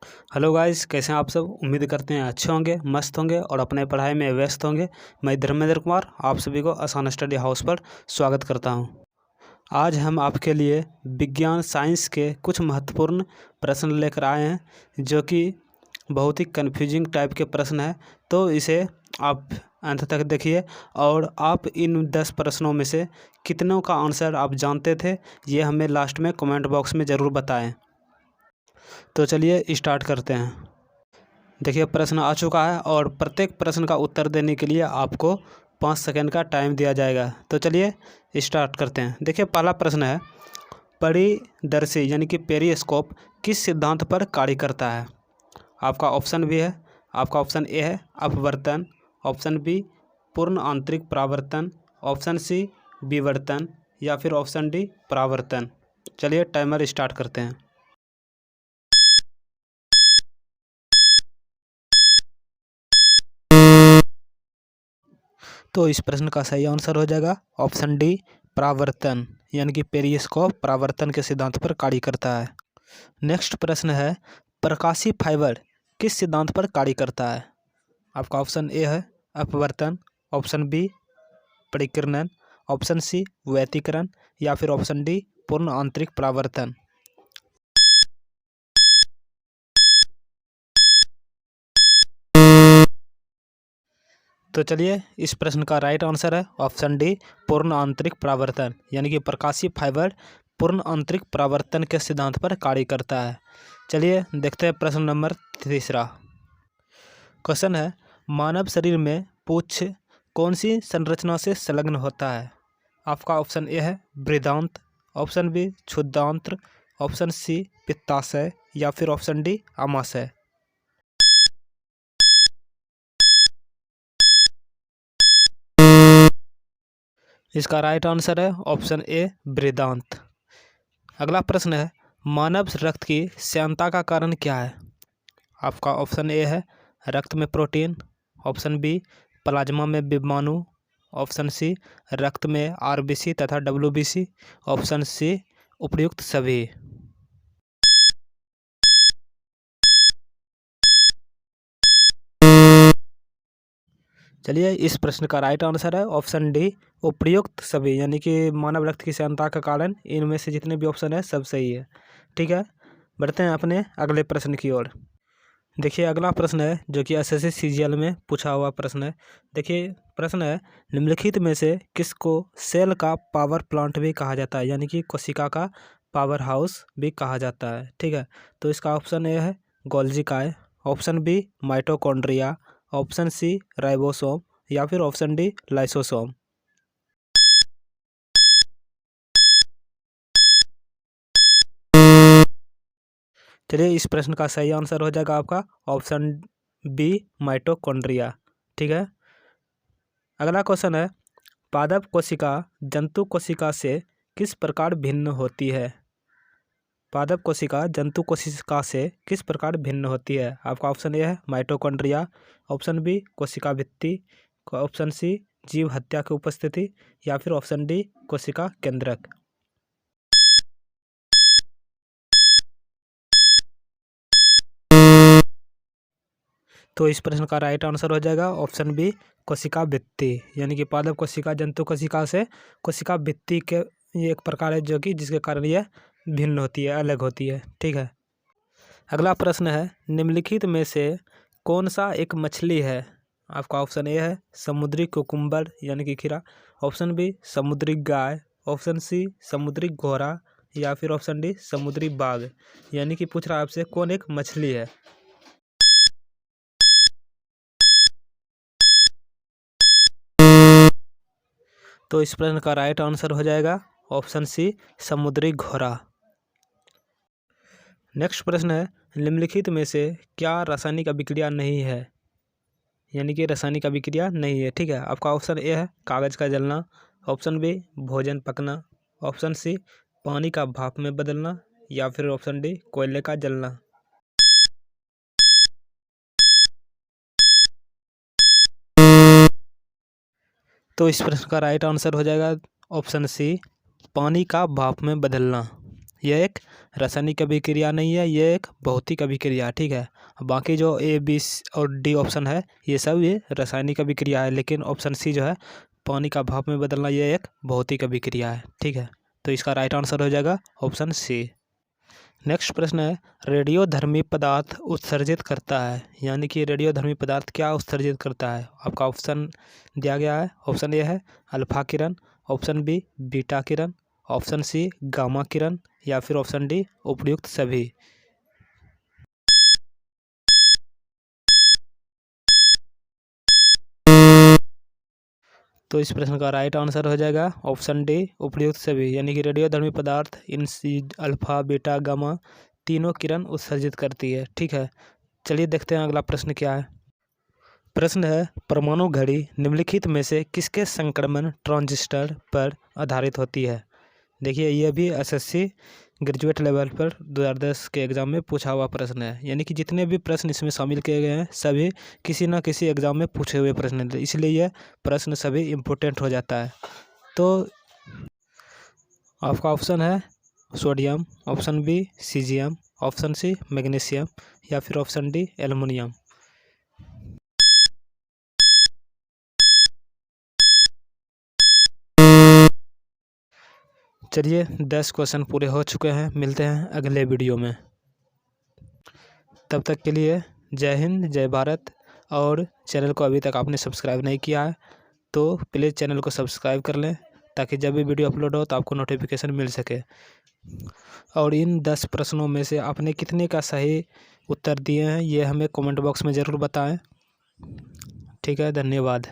Hello guys, कैसे हैं आप सब। उम्मीद करते हैं अच्छे होंगे, मस्त होंगे और अपने पढ़ाई में व्यस्त होंगे। मैं धर्मेंद्र कुमार आप सभी को आसान स्टडी हाउस पर स्वागत करता हूं। आज हम आपके लिए विज्ञान साइंस के कुछ महत्वपूर्ण प्रश्न लेकर आए हैं जो कि बहुत ही कन्फ्यूजिंग टाइप के प्रश्न हैं। तो इसे आप अंत तक देखिए और आप इन 10 प्रश्नों में से कितनों का आंसर आप जानते थे, ये हमें लास्ट में कमेंट बॉक्स में ज़रूर बताएं। तो चलिए स्टार्ट करते हैं। देखिए, प्रश्न आ चुका है और प्रत्येक प्रश्न का उत्तर देने के लिए आपको 5 सेकंड का टाइम दिया जाएगा। तो चलिए स्टार्ट करते हैं। देखिए, पहला प्रश्न है, परिदर्शी यानी कि पेरिस्कोप किस सिद्धांत पर कार्य करता है। आपका ऑप्शन भी है। आपका ऑप्शन ए है अपवर्तन, ऑप्शन बी पूर्ण आंतरिक परावर्तन, ऑप्शन सी विवर्तन या फिर ऑप्शन डी परावर्तन। चलिए टाइमर स्टार्ट करते हैं। तो इस प्रश्न का सही आंसर हो जाएगा ऑप्शन डी परावर्तन, यानी कि पेरिस्कोप परावर्तन के सिद्धांत पर कार्य करता है। नेक्स्ट प्रश्न है, प्रकाशीय फाइबर किस सिद्धांत पर कार्य करता है। आपका ऑप्शन ए है अपवर्तन, ऑप्शन बी परिकिरण, ऑप्शन सी व्यतिकरण या फिर ऑप्शन डी पूर्ण आंतरिक परावर्तन। तो चलिए, इस प्रश्न का राइट आंसर है ऑप्शन डी पूर्ण आंतरिक परावर्तन, यानी कि प्रकाशीय फाइबर पूर्ण आंतरिक परावर्तन के सिद्धांत पर कार्य करता है। चलिए देखते हैं प्रश्न नंबर तीसरा। क्वेश्चन है, मानव शरीर में पूंछ कौन सी संरचना से संलग्न होता है। आपका ऑप्शन ए है बृहदांत, ऑप्शन बी क्षुद्रांत्र, ऑप्शन सी पित्ताशय या फिर ऑप्शन डी आमाशय। इसका राइट आंसर है ऑप्शन ए बृहदांत। अगला प्रश्न है, मानव रक्त की श्यानता का कारण क्या है। आपका ऑप्शन ए है रक्त में प्रोटीन, ऑप्शन बी प्लाज्मा में विमाणु, ऑप्शन सी रक्त में आरबीसी तथा डब्ल्यूबीसी, ऑप्शन सी उपयुक्त सभी। चलिए, इस प्रश्न का राइट आंसर है ऑप्शन डी उपयुक्त सभी, यानी कि मानव रक्त की श्यानता का कारण इनमें से जितने भी ऑप्शन है सब सही है। ठीक है, बढ़ते हैं अपने अगले प्रश्न की ओर। देखिए, अगला प्रश्न है जो कि एसएससी सीजीएल में पूछा हुआ प्रश्न है। देखिए, प्रश्न है, निम्नलिखित में से किसको सेल का पावर प्लांट भी कहा जाता है, यानी कि कोशिका का पावर हाउस भी कहा जाता है। ठीक है, तो इसका ऑप्शन ए है गोल्जी काय, option B mitochondria, option C ribosome या फिर ऑप्शन डी लाइसोसोम। चलिए, इस प्रश्न का सही आंसर हो जाएगा आपका ऑप्शन बी माइटोकॉन्ड्रिया। ठीक है, अगला क्वेश्चन है, पादप कोशिका जंतु कोशिका से किस प्रकार भिन्न होती है। पादप कोशिका जंतु कोशिका से किस प्रकार भिन्न होती है। आपका ऑप्शन ए है माइटोकॉन्ड्रिया, ऑप्शन बी कोशिका भित्ति, ऑप्शन सी जीव हत्या की उपस्थिति या फिर ऑप्शन डी कोशिका केंद्रक। तो इस प्रश्न का राइट आंसर हो जाएगा ऑप्शन बी कोशिका भित्ति, यानी कि पादप कोशिका जंतु कोशिका से कोशिका भित्ति के ये एक प्रकार है जो कि जिसके कारण यह भिन्न होती है, अलग होती है। ठीक है, अगला प्रश्न है, निम्नलिखित में से कौन सा एक मछली है। आपका ऑप्शन ए है समुद्री कुकुम्बर यानी कि खीरा, ऑप्शन बी समुद्री गाय, ऑप्शन सी समुद्री घोड़ा या फिर ऑप्शन डी समुद्री बाघ, यानी कि पूछ रहा है आपसे कौन एक मछली है। तो इस प्रश्न का राइट आंसर हो जाएगा ऑप्शन सी समुद्री घोड़ा। नेक्स्ट प्रश्न है, निम्नलिखित में से क्या रासायनिक अभिक्रिया नहीं है, यानी कि रासायनिक अभिक्रिया नहीं है। ठीक है, आपका ऑप्शन ए है कागज का जलना, ऑप्शन बी भोजन पकना, ऑप्शन सी पानी का भाप में बदलना या फिर ऑप्शन डी कोयले का जलना। तो इस प्रश्न का राइट आंसर हो जाएगा ऑप्शन सी पानी का भाप में बदलना, यह एक रासायनिक अभिक्रिया नहीं है, ये एक भौतिक अभिक्रिया है। ठीक है, बाकी जो ए बी और डी ऑप्शन है ये सब ये रासायनिक अभिक्रिया है, लेकिन ऑप्शन सी जो है पानी का भाप में बदलना ये एक भौतिक अभिक्रिया है। ठीक है, तो इसका राइट आंसर हो जाएगा ऑप्शन सी। नेक्स्ट प्रश्न है, रेडियोधर्मी पदार्थ उत्सर्जित करता है, यानी कि रेडियोधर्मी पदार्थ क्या उत्सर्जित करता है। आपका ऑप्शन दिया गया है। ऑप्शन ए है अल्फा किरण, ऑप्शन बी बीटा किरण, ऑप्शन सी गामा किरण, या फिर ऑप्शन डी उपयुक्त सभी। तो इस प्रश्न का राइट आंसर हो जाएगा ऑप्शन डी उपयुक्त सभी, यानी कि रेडियोधर्मी पदार्थ इन अल्फा बीटा गामा तीनों किरण उत्सर्जित करती है। ठीक है, चलिए देखते हैं अगला प्रश्न क्या है। प्रश्न है, परमाणु घड़ी निम्नलिखित में से किसके संक्रमण ट्रांजिस्टर पर आधारित होती है। देखिए यह भी एसएससी ग्रेजुएट लेवल पर 2010 के एग्ज़ाम में पूछा हुआ प्रश्न है, यानी कि जितने भी प्रश्न इसमें शामिल किए गए हैं सभी किसी न किसी एग्ज़ाम में पूछे हुए प्रश्न हैं, इसलिए यह प्रश्न सभी इम्पोर्टेंट हो जाता है। तो आपका ऑप्शन है sodium, option B cesium, option C magnesium, या फिर ऑप्शन डी एल्युमिनियम। चलिए 10 क्वेश्चन पूरे हो चुके हैं, मिलते हैं अगले वीडियो में। तब तक के लिए जय हिंद, जय भारत। और चैनल को अभी तक आपने सब्सक्राइब नहीं किया है तो प्लीज़ चैनल को सब्सक्राइब कर लें, ताकि जब भी वीडियो अपलोड हो तो आपको नोटिफिकेशन मिल सके। और इन 10 प्रश्नों में से आपने कितने का सही उत्तर दिए हैं ये हमें कमेंट बॉक्स में ज़रूर बताएं। ठीक है, धन्यवाद।